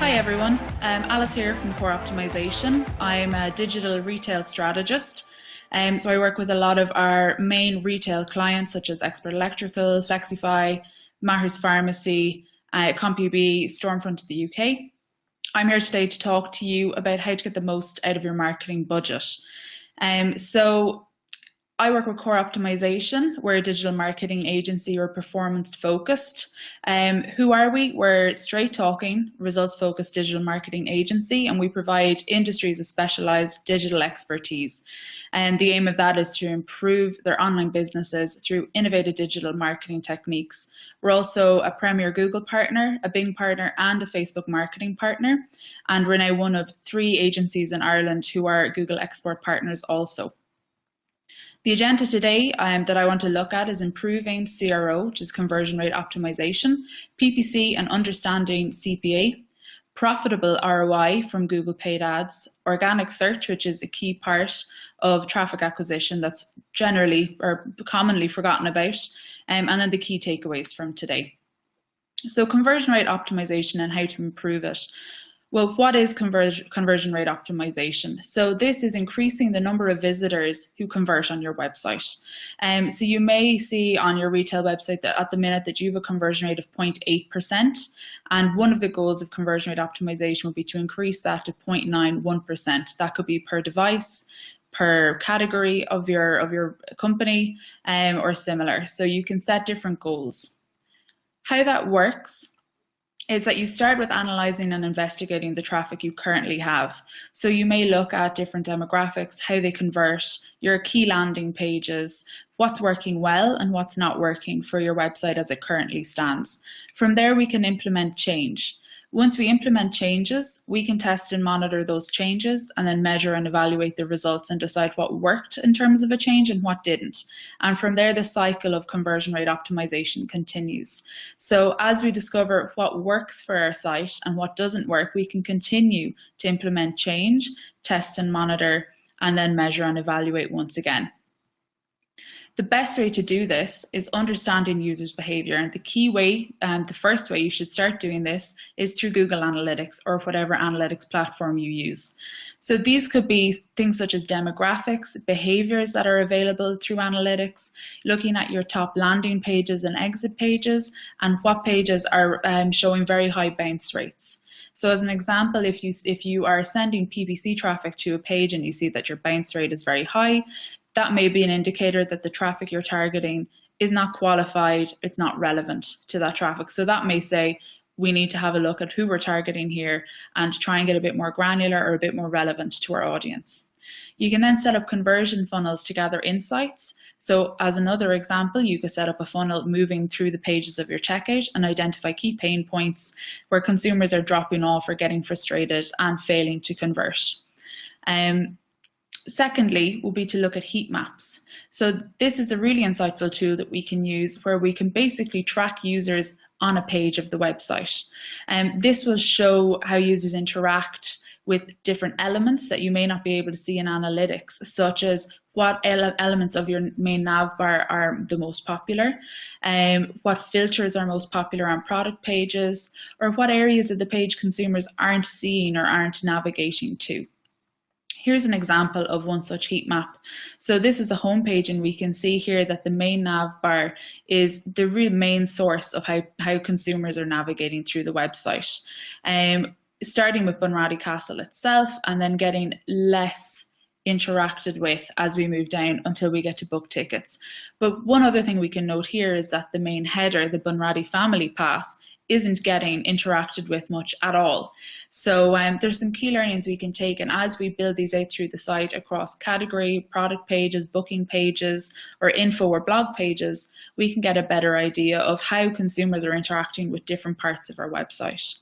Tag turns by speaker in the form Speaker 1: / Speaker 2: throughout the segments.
Speaker 1: Hi everyone, Alice here from Core Optimisation. I'm a digital retail strategist. So I work with a lot of our main retail clients such as Expert Electrical, Flexify, Matters Pharmacy, CompuB, Stormfront of the UK. I'm here today to talk to you about how to get the most out of your marketing budget. So I work with Core Optimisation. We're a digital marketing agency. We're performance focused. Who are we? We're straight talking, results focused digital marketing agency, and we provide industries with specialized digital expertise. And the aim of that is to improve their online businesses through innovative digital marketing techniques. We're also a premier Google partner, a Bing partner, and a Facebook marketing partner. And we're now one of 3 agencies in Ireland who are Google export partners also. The agenda today that I want to look at is improving CRO, which is conversion rate optimization, PPC and understanding CPA, profitable ROI from Google paid ads, organic search, which is a key part of traffic acquisition that's generally or commonly forgotten about, and then the key takeaways from today. So conversion rate optimization and how to improve it. Well, what is conversion rate optimization? So this is increasing the number of visitors who convert on your website. So you may see on your retail website that at the minute that you have a conversion rate of 0.8%, and one of the goals of conversion rate optimization would be to increase that to 0.91%. That could be per device, per category of your company, or similar. So you can set different goals. How that works is that you start with analysing and investigating the traffic you currently have. So you may look at different demographics, how they convert, your key landing pages, what's working well and what's not working for your website as it currently stands. From there, we can implement change. Once we implement changes, we can test and monitor those changes and then measure and evaluate the results and decide what worked in terms of a change and what didn't. And from there, the cycle of conversion rate optimization continues. So as we discover what works for our site and what doesn't work, we can continue to implement change, test and monitor, and then measure and evaluate once again. The best way to do this is understanding users' behavior, and the key way, the first way you should start doing this is through Google Analytics or whatever analytics platform you use. So these could be things such as demographics, behaviors that are available through analytics, looking at your top landing pages and exit pages, and what pages are showing very high bounce rates. So as an example, if you are sending PPC traffic to a page and you see that your bounce rate is very high, that may be an indicator that the traffic you're targeting is not qualified, it's not relevant to that traffic. So that may say, we need to have a look at who we're targeting here and try and get a bit more granular or a bit more relevant to our audience. You can then set up conversion funnels to gather insights. So as another example, you could set up a funnel moving through the pages of your checkout and identify key pain points where consumers are dropping off or getting frustrated and failing to convert. Secondly, will be to look at heat maps. So this is a really insightful tool that we can use where we can basically track users on a page of the website. This will show how users interact with different elements that you may not be able to see in analytics, such as what elements of your main nav bar are the most popular, what filters are most popular on product pages, or what areas of the page consumers aren't seeing or aren't navigating to. Here's an example of one such heat map. So this is a home page, and we can see here that the main nav bar is the real main source of how consumers are navigating through the website. Starting with Bunratty Castle itself and then getting less interacted with as we move down until we get to book tickets. But one other thing we can note here is that the main header, the Bunratty Family Pass, isn't getting interacted with much at all. So there's some key learnings we can take, and as we build these out through the site across category, product pages, booking pages, or info or blog pages, we can get a better idea of how consumers are interacting with different parts of our website.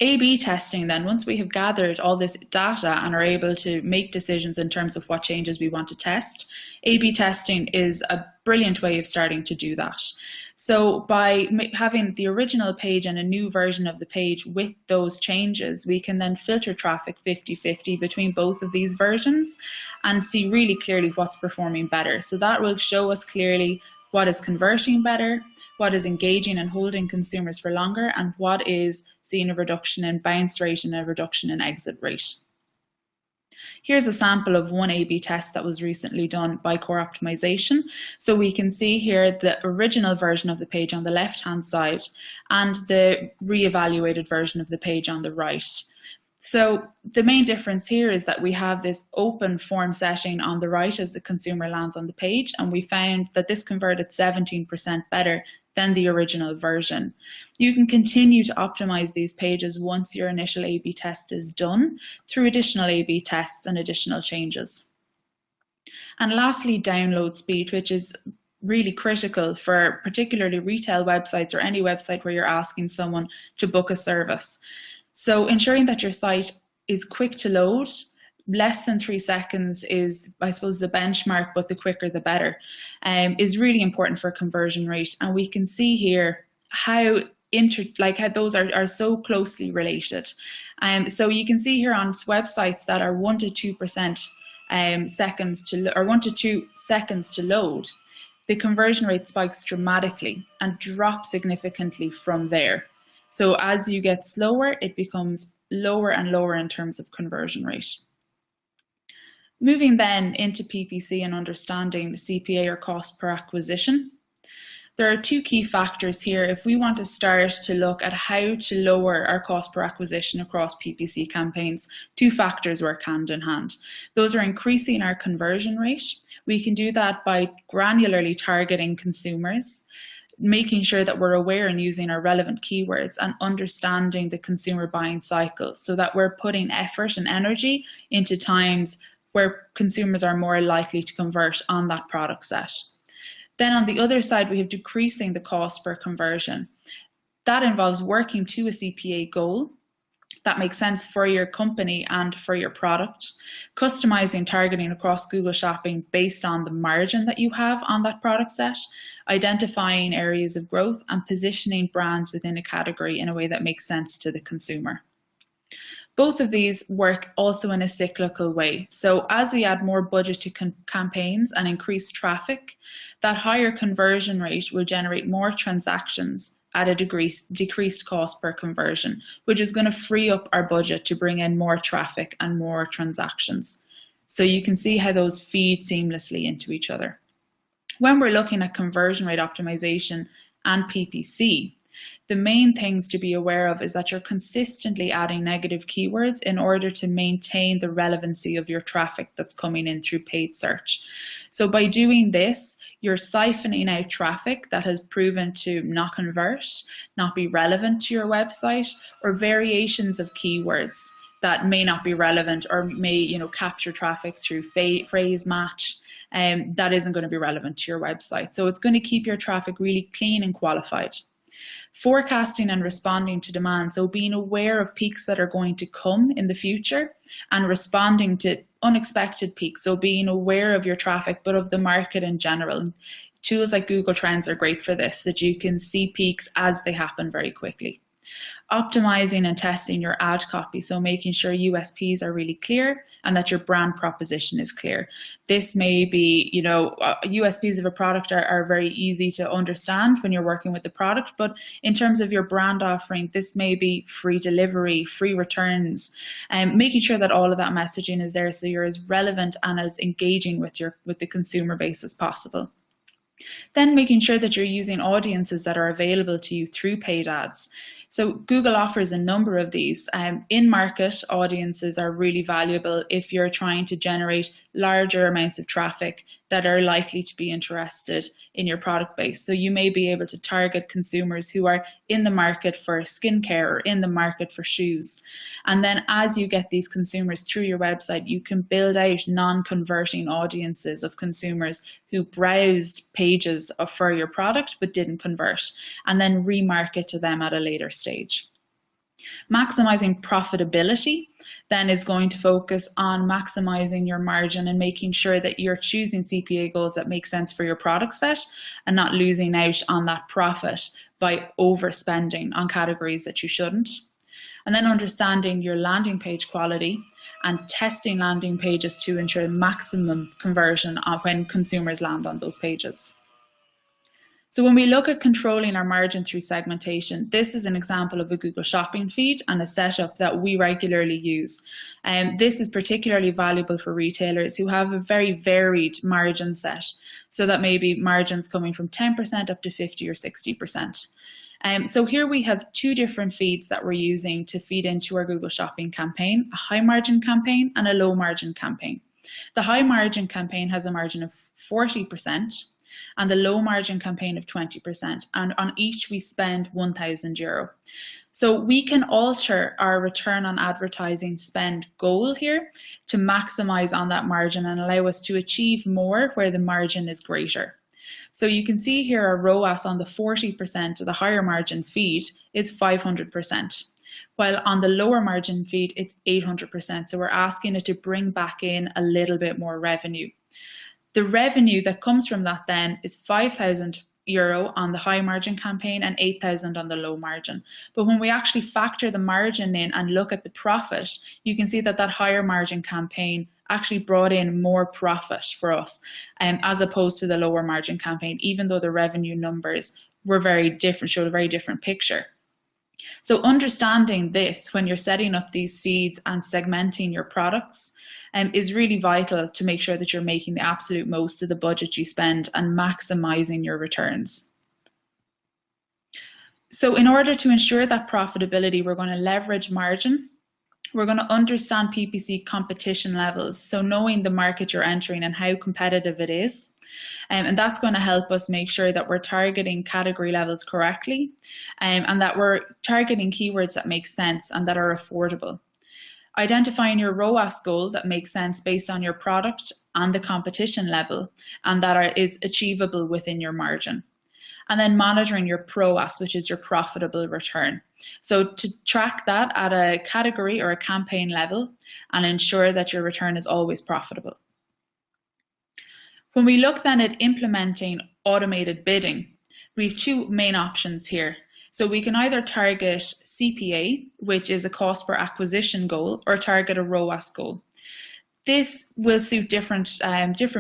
Speaker 1: A/B testing then, once we have gathered all this data and are able to make decisions in terms of what changes we want to test, A/B testing is a brilliant way of starting to do that. So by having the original page and a new version of the page with those changes, we can then filter traffic 50-50 between both of these versions and see really clearly what's performing better. So that will show us clearly what is converting better, what is engaging and holding consumers for longer, and what is seeing a reduction in bounce rate and a reduction in exit rate. Here's a sample of one A/B test that was recently done by Core Optimisation. So we can see here the original version of the page on the left-hand side and the re-evaluated version of the page on the right. So the main difference here is that we have this open form setting on the right as the consumer lands on the page, and we found that this converted 17% better than the original version. You can continue to optimize these pages once your initial A/B test is done through additional A/B tests and additional changes. And lastly, download speed, which is really critical for particularly retail websites or any website where you're asking someone to book a service. So ensuring that your site is quick to load, less than 3 seconds is, I suppose, the benchmark, but the quicker the better, is really important for conversion rate. And we can see here how those are so closely related. So you can see here on websites that are 1 to 2% seconds to, or 1 to 2 seconds to load, the conversion rate spikes dramatically and drops significantly from there. So as you get slower, it becomes lower and lower in terms of conversion rate. Moving then into PPC and understanding the CPA, or cost per acquisition. There are 2 key factors here if we want to start to look at how to lower our cost per acquisition across PPC campaigns. 2 factors work hand in hand. Those are increasing our conversion rate. We can do that by granularly targeting consumers, making sure that we're aware and using our relevant keywords, and understanding the consumer buying cycle so that we're putting effort and energy into times where consumers are more likely to convert on that product set. Then on the other side, we have decreasing the cost per conversion. That involves working to a CPA goal that makes sense for your company and for your product, customizing targeting across Google Shopping based on the margin that you have on that product set, identifying areas of growth, and positioning brands within a category in a way that makes sense to the consumer. Both of these work also in a cyclical way. So as we add more budget to campaigns and increase traffic, that higher conversion rate will generate more transactions at a decreased cost per conversion, which is going to free up our budget to bring in more traffic and more transactions. So you can see how those feed seamlessly into each other. When we're looking at conversion rate optimization and PPC, the main things to be aware of is that you're consistently adding negative keywords in order to maintain the relevancy of your traffic that's coming in through paid search. So by doing this, you're siphoning out traffic that has proven to not convert, not be relevant to your website, or variations of keywords that may not be relevant or may capture traffic through phrase match that isn't going to be relevant to your website. So it's going to keep your traffic really clean and qualified. Forecasting and responding to demand, so being aware of peaks that are going to come in the future and responding to unexpected peaks, so being aware of your traffic but of the market in general. Tools like Google Trends are great for this, that you can see peaks as they happen very quickly. Optimizing and testing your ad copy, so making sure USPs are really clear and that your brand proposition is clear. This may be, USPs of a product are very easy to understand when you're working with the product, but in terms of your brand offering, this may be free delivery, free returns, and making sure that all of that messaging is there so you're as relevant and as engaging with the consumer base as possible. Then making sure that you're using audiences that are available to you through paid ads. So Google offers a number of these. In-market audiences are really valuable if you're trying to generate larger amounts of traffic that are likely to be interested in your product base. So you may be able to target consumers who are in the market for skincare or in the market for shoes. And then as you get these consumers through your website, you can build out non-converting audiences of consumers who browsed pages for your product but didn't convert, and then remarket to them at a later stage. Maximizing profitability then is going to focus on maximizing your margin and making sure that you're choosing CPA goals that make sense for your product set and not losing out on that profit by overspending on categories that you shouldn't. And then understanding your landing page quality and testing landing pages to ensure maximum conversion when consumers land on those pages. So when we look at controlling our margin through segmentation, this is an example of a Google Shopping feed and a setup that we regularly use. This is particularly valuable for retailers who have a very varied margin set. So that may be margins coming from 10% up to 50 or 60%. So here we have two different feeds that we're using to feed into our Google Shopping campaign, a high margin campaign and a low margin campaign. The high margin campaign has a margin of 40%. And the low margin campaign of 20%. And on each we spend €1,000. So we can alter our return on advertising spend goal here to maximize on that margin and allow us to achieve more where the margin is greater. So you can see here our ROAS on the 40% of the higher margin feed is 500%. While on the lower margin feed, it's 800%. So we're asking it to bring back in a little bit more revenue. The revenue that comes from that then is €5,000 on the high margin campaign and 8,000 on the low margin. But when we actually factor the margin in and look at the profit, you can see that that higher margin campaign actually brought in more profit for us as opposed to the lower margin campaign, even though the revenue numbers were very different, showed a very different picture. So understanding this when you're setting up these feeds and segmenting your products is really vital to make sure that you're making the absolute most of the budget you spend and maximizing your returns. So in order to ensure that profitability, we're going to leverage margin. We're going to understand PPC competition levels, so knowing the market you're entering and how competitive it is. And that's going to help us make sure that we're targeting category levels correctly and that we're targeting keywords that make sense and that are affordable. Identifying your ROAS goal that makes sense based on your product and the competition level and that is achievable within your margin. And then monitoring your PROAS, which is your profitable return. So to track that at a category or a campaign level and ensure that your return is always profitable. When we look then at implementing automated bidding, we have two main options here. So we can either target CPA, which is a cost per acquisition goal, or target a ROAS goal. This will suit different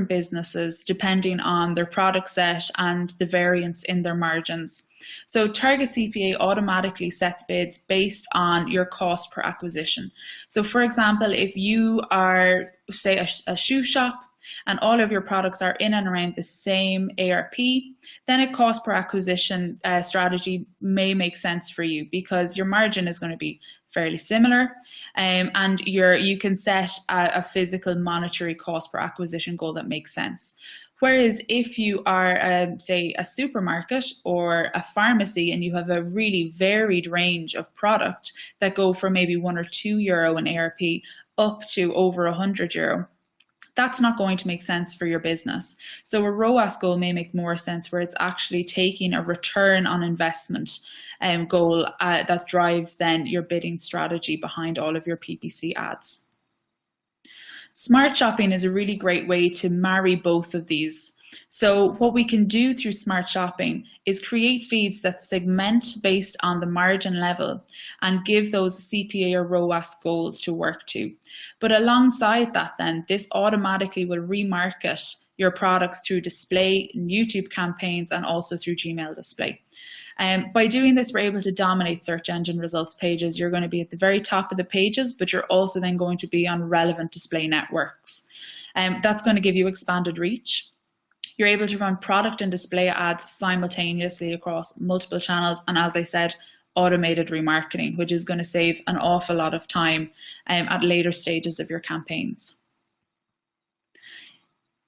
Speaker 1: businesses depending on their product set and the variance in their margins. So Target CPA automatically sets bids based on your cost per acquisition. So for example, if you are, say, a shoe shop, and all of your products are in and around the same ARP, then a cost per acquisition strategy may make sense for you because your margin is going to be fairly similar and you can set a physical monetary cost per acquisition goal that makes sense. Whereas if you are, say, a supermarket or a pharmacy and you have a really varied range of product that go from maybe €1 or €2 in ARP up to over €100, that's not going to make sense for your business. So a ROAS goal may make more sense where it's actually taking a return on investment goal that drives then your bidding strategy behind all of your PPC ads. Smart shopping is a really great way to marry both of these. So what we can do through smart shopping is create feeds that segment based on the margin level and give those CPA or ROAS goals to work to. But alongside that then, this automatically will remarket your products through display, YouTube campaigns, and also through Gmail display. By doing this, we're able to dominate search engine results pages. You're going to be at the very top of the pages, but you're also then going to be on relevant display networks. That's going to give you expanded reach. You're able to run product and display ads simultaneously across multiple channels. And as I said, automated remarketing, which is going to save an awful lot of time at later stages of your campaigns.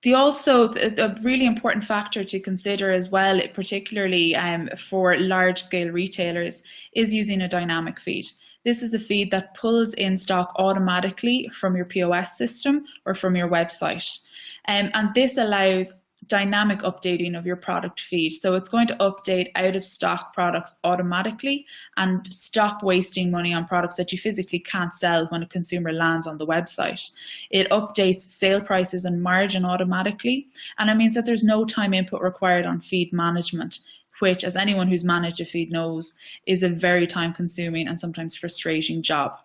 Speaker 1: A really important factor to consider as well, particularly for large-scale retailers, is using a dynamic feed. This is a feed that pulls in stock automatically from your POS system or from your website. And this allows dynamic updating of your product feed. So it's going to update out of stock products automatically and stop wasting money on products that you physically can't sell when a consumer lands on the website. It updates sale prices and margin automatically, and it means that there's no time input required on feed management, which, as anyone who's managed a feed knows, is a very time consuming and sometimes frustrating job.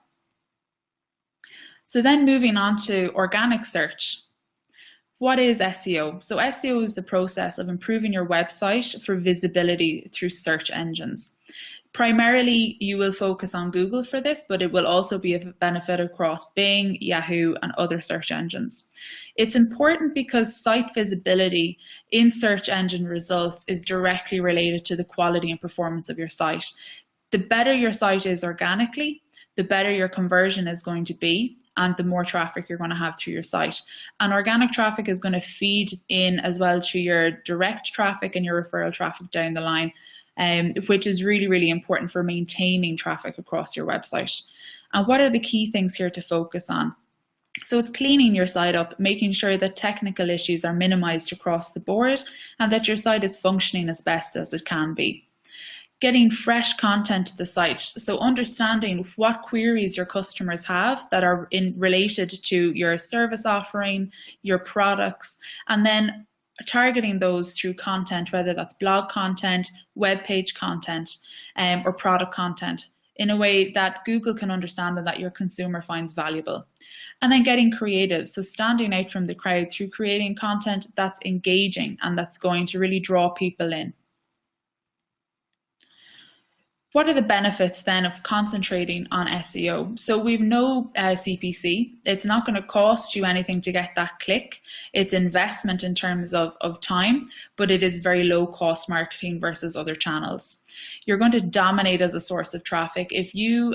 Speaker 1: So then moving on to organic search. What is SEO? So SEO is the process of improving your website for visibility through search engines. Primarily, you will focus on Google for this, but it will also be of benefit across Bing, Yahoo, and other search engines. It's important because site visibility in search engine results is directly related to the quality and performance of your site. The better your site is organically, the better your conversion is going to be, and the more traffic you're going to have through your site. And organic traffic is going to feed in as well to your direct traffic and your referral traffic down the line, which is really, really important for maintaining traffic across your website. And what are the key things here to focus on? So it's cleaning your site up, making sure that technical issues are minimized across the board and that your site is functioning as best as it can be. Getting fresh content to the site, so understanding what queries your customers have that are related to your service offering, your products, and then targeting those through content, whether that's blog content, web page content, or product content, in a way that Google can understand and that your consumer finds valuable. And then getting creative, so standing out from the crowd through creating content that's engaging and that's going to really draw people in. What are the benefits then of concentrating on SEO? So we've no CPC. It's not going to cost you anything to get that click. It's investment in terms of time, but it is very low cost marketing versus other channels. You're going to dominate as a source of traffic. If you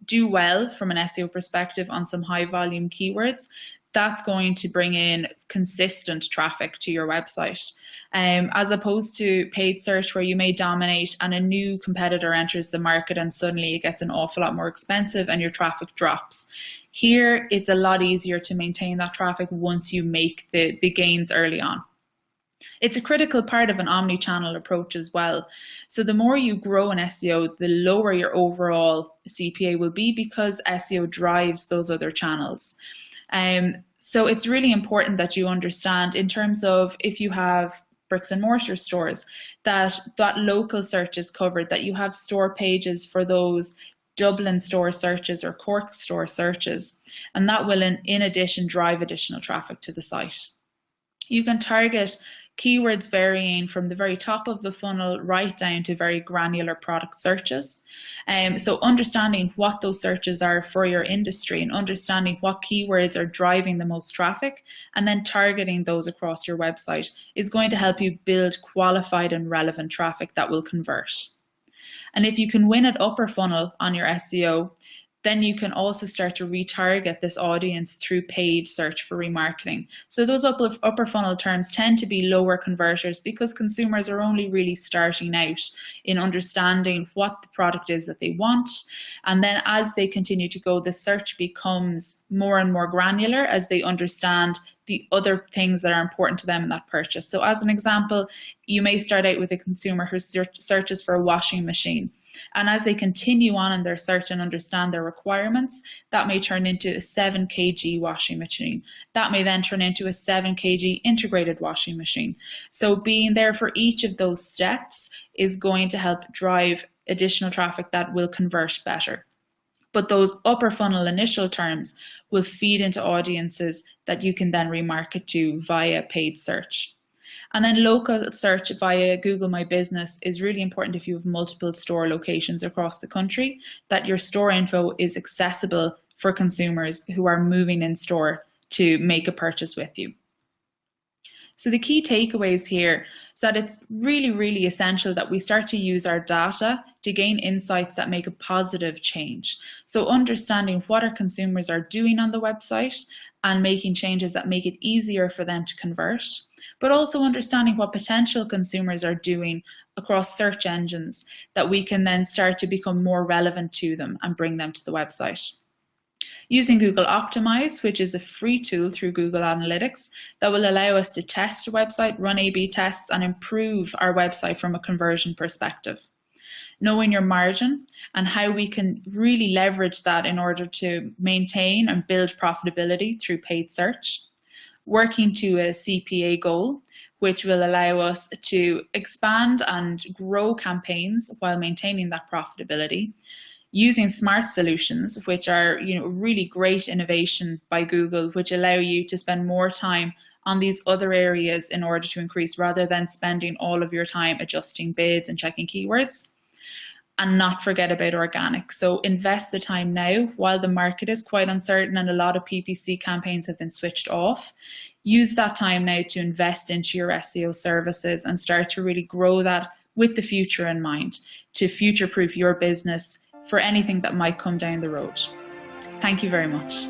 Speaker 1: do well from an SEO perspective on some high volume keywords, that's going to bring in consistent traffic to your website. As opposed to paid search where you may dominate and a new competitor enters the market and suddenly it gets an awful lot more expensive and your traffic drops. Here, it's a lot easier to maintain that traffic once you make the gains early on. It's a critical part of an omni-channel approach as well. So the more you grow in SEO, the lower your overall CPA will be because SEO drives those other channels. So it's really important that you understand in terms of if you have bricks and mortar stores, that local search is covered, that you have store pages for those Dublin store searches or Cork store searches, and that will in addition drive additional traffic to the site. You can target keywords varying from the very top of the funnel right down to very granular product searches. So understanding what those searches are for your industry and understanding what keywords are driving the most traffic and then targeting those across your website is going to help you build qualified and relevant traffic that will convert. And if you can win at upper funnel on your SEO, then you can also start to retarget this audience through paid search for remarketing. So those upper funnel terms tend to be lower converters because consumers are only really starting out in understanding what the product is that they want. And then as they continue to go, the search becomes more and more granular as they understand the other things that are important to them in that purchase. So as an example, you may start out with a consumer who searches for a washing machine. And as they continue on in their search and understand their requirements, that may turn into a 7 kg washing machine. That may then turn into a 7 kg integrated washing machine. So being there for each of those steps is going to help drive additional traffic that will convert better. But those upper funnel initial terms will feed into audiences that you can then remarket to via paid search. And then local search via Google My Business is really important if you have multiple store locations across the country, that your store info is accessible for consumers who are moving in store to make a purchase with you. So the key takeaways here is that it's really, really essential that we start to use our data to gain insights that make a positive change. So understanding what our consumers are doing on the website and making changes that make it easier for them to convert, but also understanding what potential consumers are doing across search engines that we can then start to become more relevant to them and bring them to the website. Using Google Optimize, which is a free tool through Google Analytics that will allow us to test a website, run A/B tests, and improve our website from a conversion perspective. Knowing your margin and how we can really leverage that in order to maintain and build profitability through paid search. Working to a CPA goal, which will allow us to expand and grow campaigns while maintaining that profitability. Using smart solutions, which are really great innovation by Google, which allow you to spend more time on these other areas in order to increase, rather than spending all of your time adjusting bids and checking keywords. And not forget about organic. So invest the time now while the market is quite uncertain and a lot of PPC campaigns have been switched off. Use that time now to invest into your SEO services and start to really grow that with the future in mind, to future-proof your business for anything that might come down the road. Thank you very much.